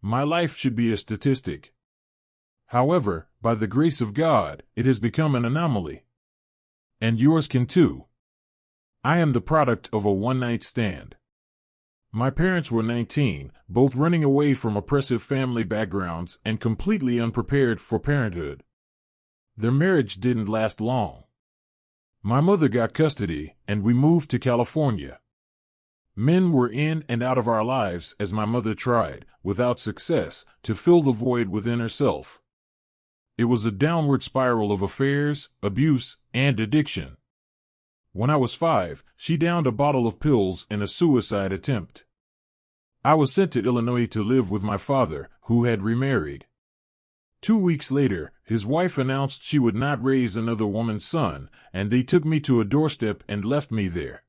My life should be a statistic. However, by the grace of God, it has become an anomaly. And yours can too. I am the product of a one-night stand. My parents were 19, both running away from oppressive family backgrounds and completely unprepared for parenthood. Their marriage didn't last long. My mother got custody, and we moved to California. Men were in and out of our lives as my mother tried, without success, to fill the void within herself. It was a downward spiral of affairs, abuse, and addiction. When I was 5, she downed a bottle of pills in a suicide attempt. I was sent to Illinois to live with my father, who had remarried. 2 weeks later, his wife announced she would not raise another woman's son, and they took me to a doorstep and left me there.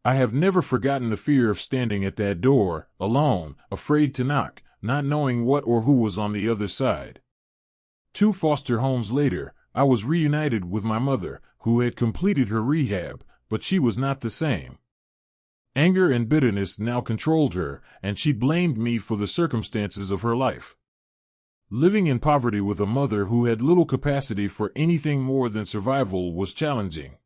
I have never forgotten the fear of standing at that door, alone, afraid to knock, not knowing what or who was on the other side. 2 foster homes later, I was reunited with my mother, who had completed her rehab, but she was not the same. Anger and bitterness now controlled her, and she blamed me for the circumstances of her life. Living in poverty with a mother who had little capacity for anything more than survival was challenging.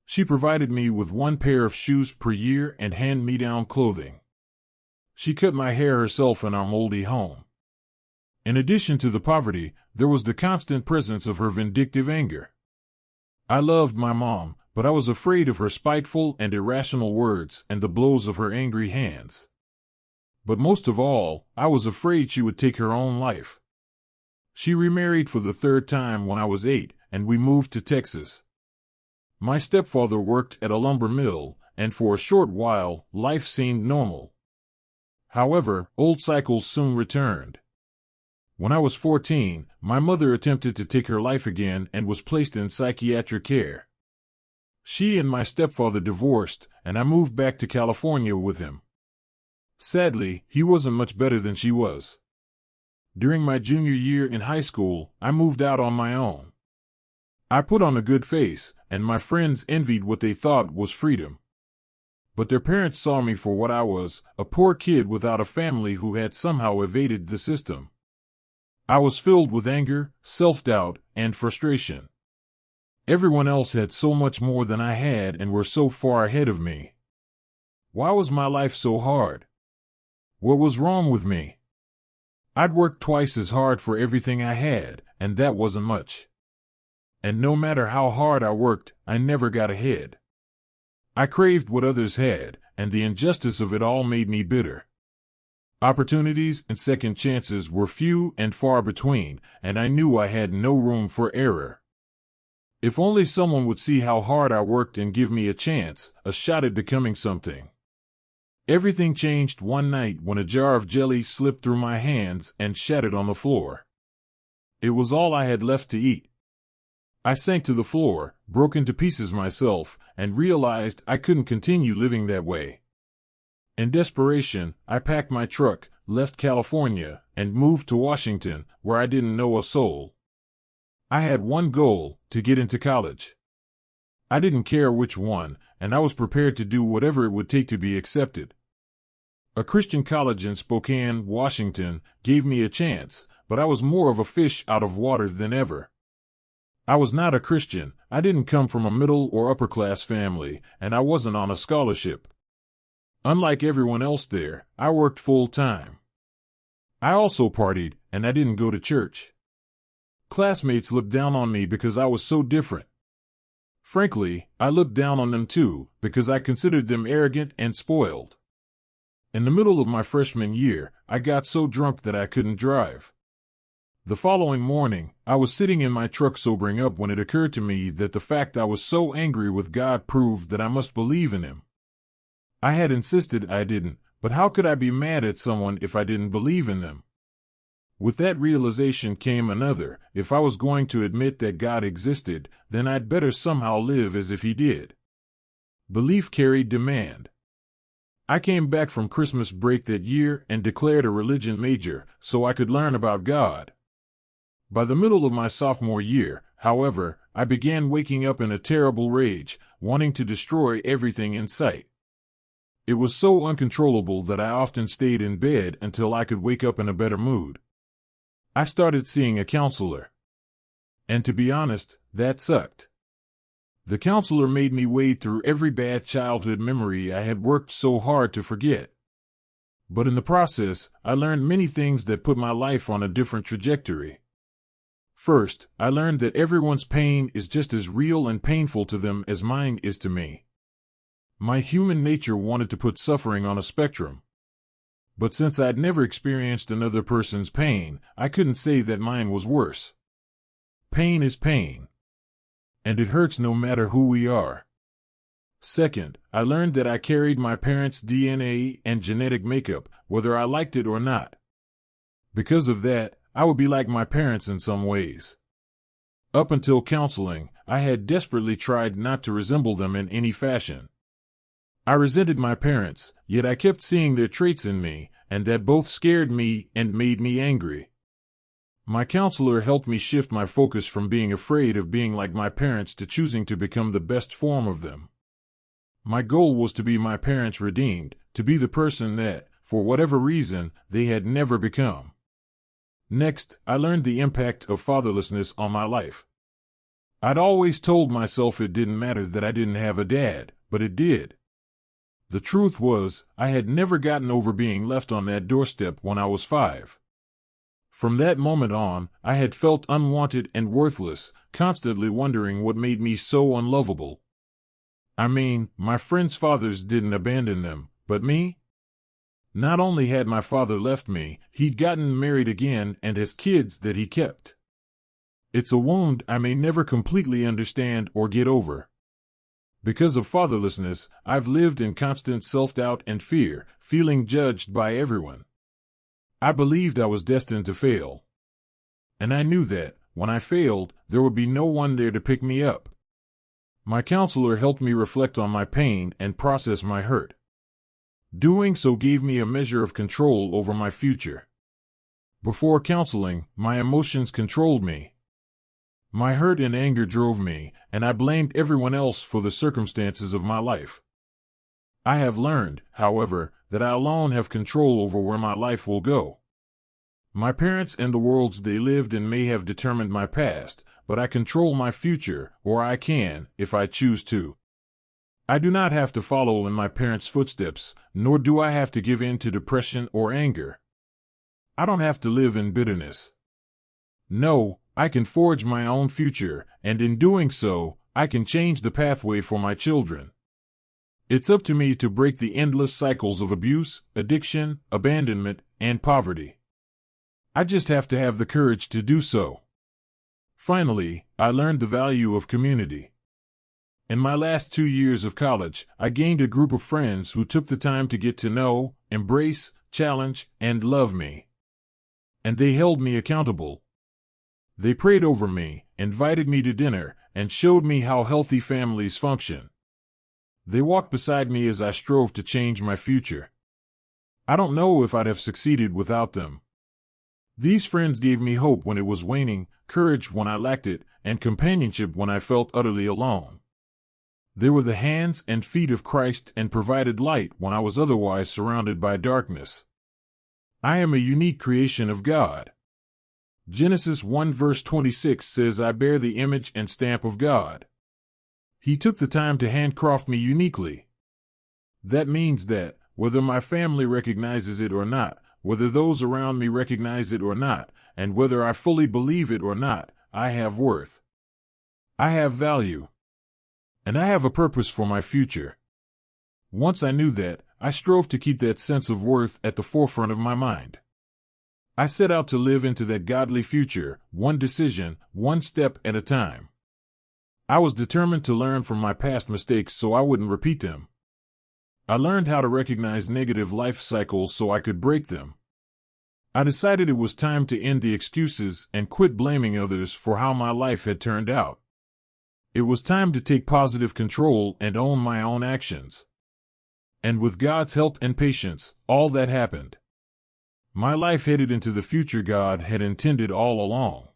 She provided me with 1 pair of shoes per year and hand-me-down clothing. She cut my hair herself in our moldy home. In addition to the poverty, there was the constant presence of her vindictive anger. I loved my mom, but I was afraid of her spiteful and irrational words and the blows of her angry hands. But most of all, I was afraid she would take her own life. She remarried for the 3rd time when I was 8, and we moved to Texas. My stepfather worked at a lumber mill, and for a short while, life seemed normal. However, old cycles soon returned. When I was 14, my mother attempted to take her life again and was placed in psychiatric care. She and my stepfather divorced, and I moved back to California with him. Sadly, he wasn't much better than she was. During my junior year in high school, I moved out on my own. I put on a good face, and my friends envied what they thought was freedom. But their parents saw me for what I was, a poor kid without a family who had somehow evaded the system. I was filled with anger, self-doubt, and frustration. Everyone else had so much more than I had and were so far ahead of me. Why was my life so hard? What was wrong with me? I'd worked twice as hard for everything I had, and that wasn't much. And no matter how hard I worked, I never got ahead. I craved what others had, and the injustice of it all made me bitter. Opportunities and second chances were few and far between, and I knew I had no room for error. If only someone would see how hard I worked and give me a chance, a shot at becoming something. Everything changed one night when a jar of jelly slipped through my hands and shattered on the floor. It was all I had left to eat. I sank to the floor, broke into pieces myself, and realized I couldn't continue living that way. In desperation, I packed my truck, left California, and moved to Washington, where I didn't know a soul. I had one goal, to get into college. I didn't care which one, and I was prepared to do whatever it would take to be accepted. A Christian college in Spokane, Washington, gave me a chance, but I was more of a fish out of water than ever. I was not a Christian, I didn't come from a middle or upper-class family, and I wasn't on a scholarship. Unlike everyone else there, I worked full-time. I also partied, and I didn't go to church. Classmates looked down on me because I was so different. Frankly, I looked down on them too, because I considered them arrogant and spoiled. In the middle of my freshman year, I got so drunk that I couldn't drive. The following morning, I was sitting in my truck sobering up when it occurred to me that the fact I was so angry with God proved that I must believe in Him. I had insisted I didn't, but how could I be mad at someone if I didn't believe in them? With that realization came another: if I was going to admit that God existed, then I'd better somehow live as if He did. Belief carried demand. I came back from Christmas break that year and declared a religion major so I could learn about God. By the middle of my sophomore year, however, I began waking up in a terrible rage, wanting to destroy everything in sight. It was so uncontrollable that I often stayed in bed until I could wake up in a better mood. I started seeing a counselor. And to be honest, that sucked. The counselor made me wade through every bad childhood memory I had worked so hard to forget. But in the process, I learned many things that put my life on a different trajectory. First, I learned that everyone's pain is just as real and painful to them as mine is to me. My human nature wanted to put suffering on a spectrum. But since I'd never experienced another person's pain, I couldn't say that mine was worse. Pain is pain. And it hurts no matter who we are. Second, I learned that I carried my parents' DNA and genetic makeup, whether I liked it or not. Because of that, I would be like my parents in some ways. Up until counseling, I had desperately tried not to resemble them in any fashion. I resented my parents, yet I kept seeing their traits in me, and that both scared me and made me angry. My counselor helped me shift my focus from being afraid of being like my parents to choosing to become the best form of them. My goal was to be my parents redeemed, to be the person that, for whatever reason, they had never become. Next, I learned the impact of fatherlessness on my life. I'd always told myself it didn't matter that I didn't have a dad, but it did. The truth was, I had never gotten over being left on that doorstep when I was 5. From that moment on, I had felt unwanted and worthless, constantly wondering what made me so unlovable. I mean, my friends' fathers didn't abandon them, but me? Not only had my father left me, he'd gotten married again and has kids that he kept. It's a wound I may never completely understand or get over. Because of fatherlessness, I've lived in constant self-doubt and fear, feeling judged by everyone. I believed I was destined to fail. And I knew that, when I failed, there would be no one there to pick me up. My counselor helped me reflect on my pain and process my hurt. Doing so gave me a measure of control over my future. Before counseling, my emotions controlled me. My hurt and anger drove me, and I blamed everyone else for the circumstances of my life. I have learned, however, that I alone have control over where my life will go. My parents and the worlds they lived in may have determined my past, but I control my future, or I can, if I choose to. I do not have to follow in my parents' footsteps, nor do I have to give in to depression or anger. I don't have to live in bitterness. No, I can forge my own future, and in doing so, I can change the pathway for my children. It's up to me to break the endless cycles of abuse, addiction, abandonment, and poverty. I just have to have the courage to do so. Finally, I learned the value of community. In my last 2 years of college, I gained a group of friends who took the time to get to know, embrace, challenge, and love me. And they held me accountable. They prayed over me, invited me to dinner, and showed me how healthy families function. They walked beside me as I strove to change my future. I don't know if I'd have succeeded without them. These friends gave me hope when it was waning, courage when I lacked it, and companionship when I felt utterly alone. They were the hands and feet of Christ and provided light when I was otherwise surrounded by darkness. I am a unique creation of God. Genesis 1 verse 26 says I bear the image and stamp of God. He took the time to handcraft me uniquely. That means that, whether my family recognizes it or not, whether those around me recognize it or not, and whether I fully believe it or not, I have worth. I have value. And I have a purpose for my future. Once I knew that, I strove to keep that sense of worth at the forefront of my mind. I set out to live into that godly future, one decision, one step at a time. I was determined to learn from my past mistakes so I wouldn't repeat them. I learned how to recognize negative life cycles so I could break them. I decided it was time to end the excuses and quit blaming others for how my life had turned out. It was time to take positive control and own my own actions. And with God's help and patience, all that happened. My life headed into the future God had intended all along.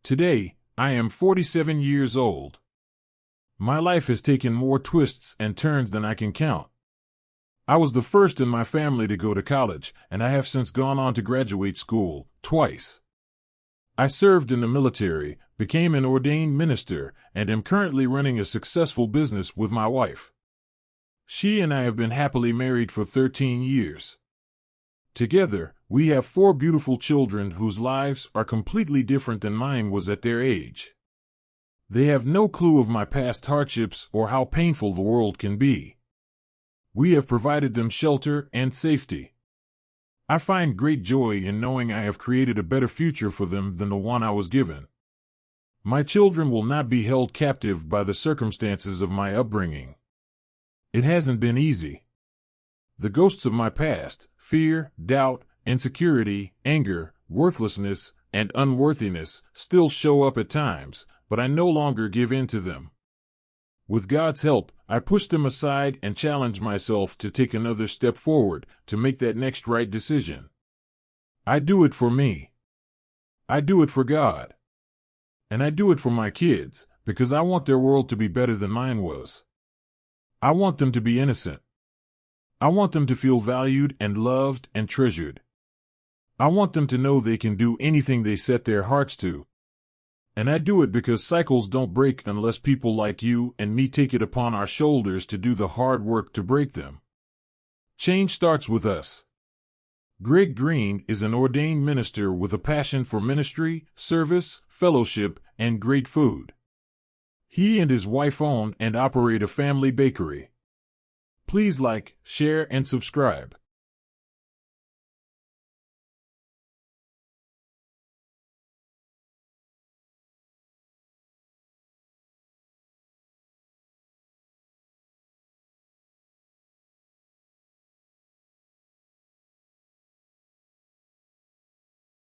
Today, I am 47 years old. My life has taken more twists and turns than I can count. I was the first in my family to go to college, and I have since gone on to graduate school twice. I served in the military, became an ordained minister, and am currently running a successful business with my wife. She and I have been happily married for 13 years. Together, we have 4 beautiful children whose lives are completely different than mine was at their age. They have no clue of my past hardships or how painful the world can be. We have provided them shelter and safety. I find great joy in knowing I have created a better future for them than the one I was given. My children will not be held captive by the circumstances of my upbringing. It hasn't been easy. The ghosts of my past, fear, doubt, insecurity, anger, worthlessness, and unworthiness, still show up at times, but I no longer give in to them. With God's help, I push them aside and challenge myself to take another step forward, to make that next right decision. I do it for me. I do it for God. And I do it for my kids, because I want their world to be better than mine was. I want them to be innocent. I want them to feel valued and loved and treasured. I want them to know they can do anything they set their hearts to. And I do it because cycles don't break unless people like you and me take it upon our shoulders to do the hard work to break them. Change starts with us. Greg Green is an ordained minister with a passion for ministry, service, fellowship, and great food. He and his wife own and operate a family bakery. Please like, share, and subscribe.